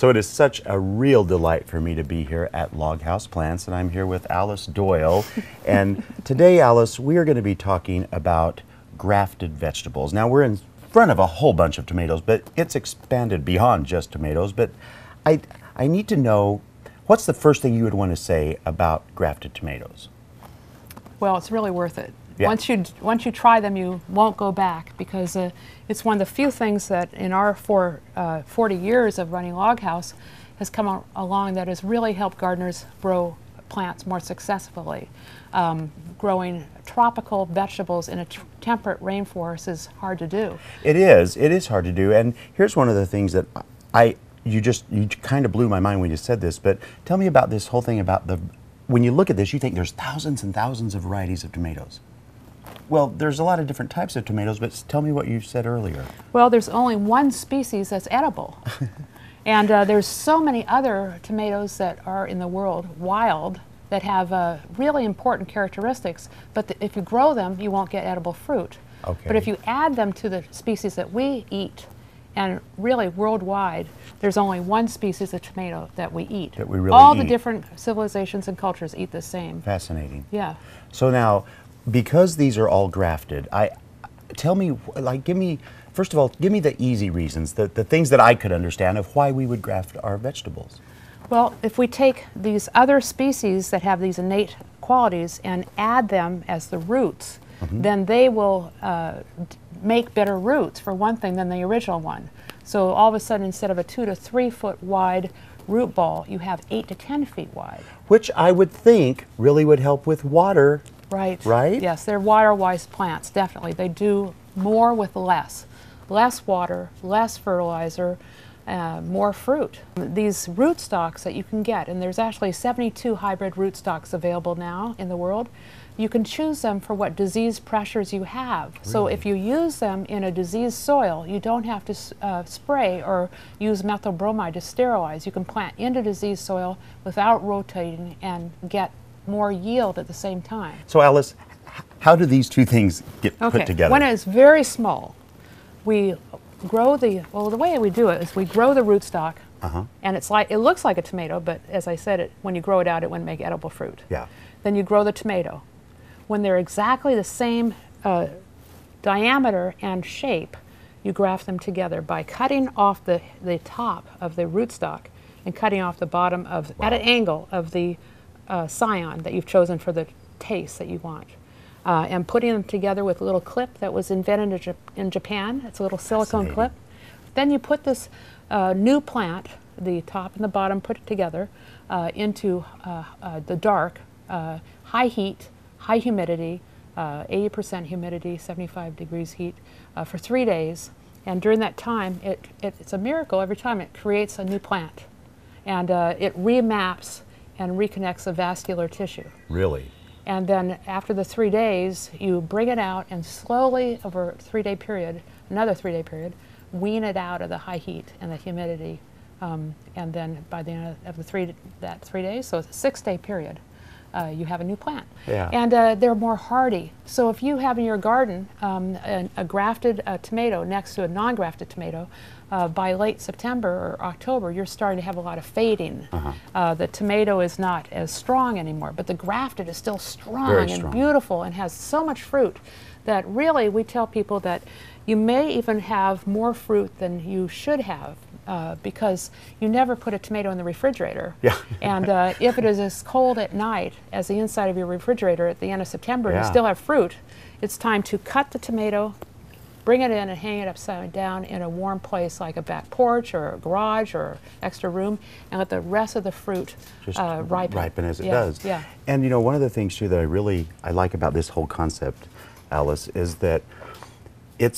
So it is such a real delight for me to be here at Log House Plants, and I'm here with Alice Doyle. And today, Alice, we are going to be talking about grafted vegetables. Now, we're in front of a whole bunch of tomatoes, but it's expanded beyond just tomatoes. But I need to know, what's the first thing you would want to say about grafted tomatoes? Well, it's really worth it. Yeah. Once you try them, you won't go back, because it's one of the few things that in our 40 years of running Log House has come along that has really helped gardeners grow plants more successfully. Growing tropical vegetables in a temperate rainforest is hard to do. It is hard to do. And here's one of the things that you kind of blew my mind when you said this, but tell me about this whole thing about when you look at this, you think there's thousands and thousands of varieties of tomatoes. Well, there's a lot of different types of tomatoes, but tell me what you said earlier. Well, there's only one species that's edible. And there's so many other tomatoes that are in the world, wild, that have really important characteristics, but if you grow them, you won't get edible fruit. Okay. But if you add them to the species that we eat, and really worldwide, there's only one species of tomato that we eat. That we really All eat. The different civilizations and cultures eat the same. Fascinating. Yeah. So now, because these are all grafted, first of all, give me the easy reasons, the things that I could understand of why we would graft our vegetables. Well, if we take these other species that have these innate qualities and add them as the roots, then they will make better roots, for one thing, than the original one. So all of a sudden, instead of a 2 to 3 foot wide root ball, you have 8 to 10 feet wide. Which I would think really would help with water. Right. Right? Yes, they're water-wise plants, definitely. They do more with less. Less water, less fertilizer, more fruit. These rootstocks that you can get, and there's actually 72 hybrid rootstocks available now in the world, you can choose them for what disease pressures you have. Really? So if you use them in a diseased soil, you don't have to spray or use methyl bromide to sterilize. You can plant into diseased soil without rotating and get more yield at the same time. So Alice, how do these two things get put together? When it's very small, we grow the way we do it is we grow the rootstock, and it looks like a tomato, but as I said, when you grow it out, it wouldn't make edible fruit. Yeah. Then you grow the tomato. When they're exactly the same diameter and shape, you graft them together by cutting off the top of the rootstock and cutting off the bottom at an angle of the scion that you've chosen for the taste that you want. And putting them together with a little clip that was invented in Japan. It's a little silicone clip. Then you put this new plant, the top and the bottom, put it together into the dark, high heat, high humidity, 80% humidity, 75 degrees heat, for 3 days. And during that time, it's a miracle. Every time it creates a new plant. And it remaps and reconnects the vascular tissue. Really? And then after the 3 days, you bring it out and slowly, over a 3-day period, another 3-day period, wean it out of the high heat and the humidity. And then by the end of that 3 days, so it's a 6-day period, you have a new plant. Yeah. And they're more hardy. So if you have in your garden a grafted tomato next to a non-grafted tomato, by late September or October, you're starting to have a lot of fading. The tomato is not as strong anymore, but the grafted is still strong and beautiful and has so much fruit that really we tell people that you may even have more fruit than you should have because you never put a tomato in the refrigerator. Yeah. And if it is as cold at night as the inside of your refrigerator at the end of September and you still have fruit, it's time to cut the tomato, bring it in and hang it upside down in a warm place like a back porch or a garage or extra room, and let the rest of the fruit just ripen as it does. Yeah. And you know, one of the things too that I like about this whole concept, Alice, is that it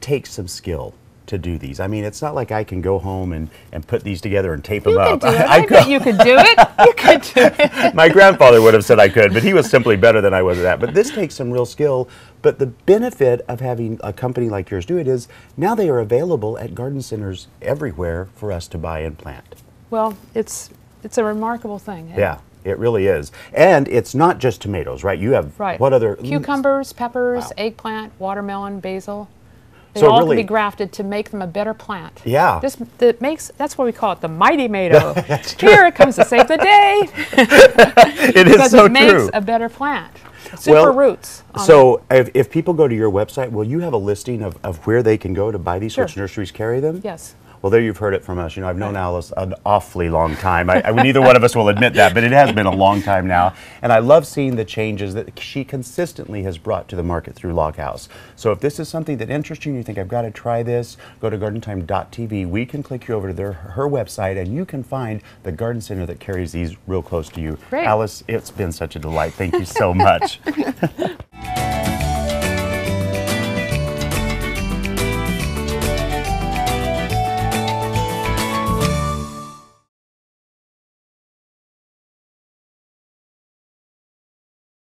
takes some skill to do these. I mean, it's not like I can go home and put these together and tape them up. You could do it. I bet you could do it. You could do it. My grandfather would have said I could, but he was simply better than I was at that. But this takes some real skill. But the benefit of having a company like yours do it is now they are available at garden centers everywhere for us to buy and plant. Well, it's a remarkable thing. Yeah. It really is. And it's not just tomatoes, right? You have what other? Cucumbers, peppers, eggplant, watermelon, basil. They So all really, can be grafted to make them a better plant. yeah. That's why we call it the mighty Mato. Here it comes to save the day. It is Because so it makes true. a better plant. Super roots. So if people go to your website, will you have a listing of where they can go to buy these, Sure. which nurseries carry them? Yes. Well, there you've heard it from us. You know, I've known Alice an awfully long time. Neither one of us will admit that, but it has been a long time now. And I love seeing the changes that she consistently has brought to the market through Log House. So if this is something that interests you and you think, I've got to try this, go to gardentime.tv. We can click you over to her website, and you can find the garden center that carries these real close to you. Great. Alice, it's been such a delight. Thank you so much.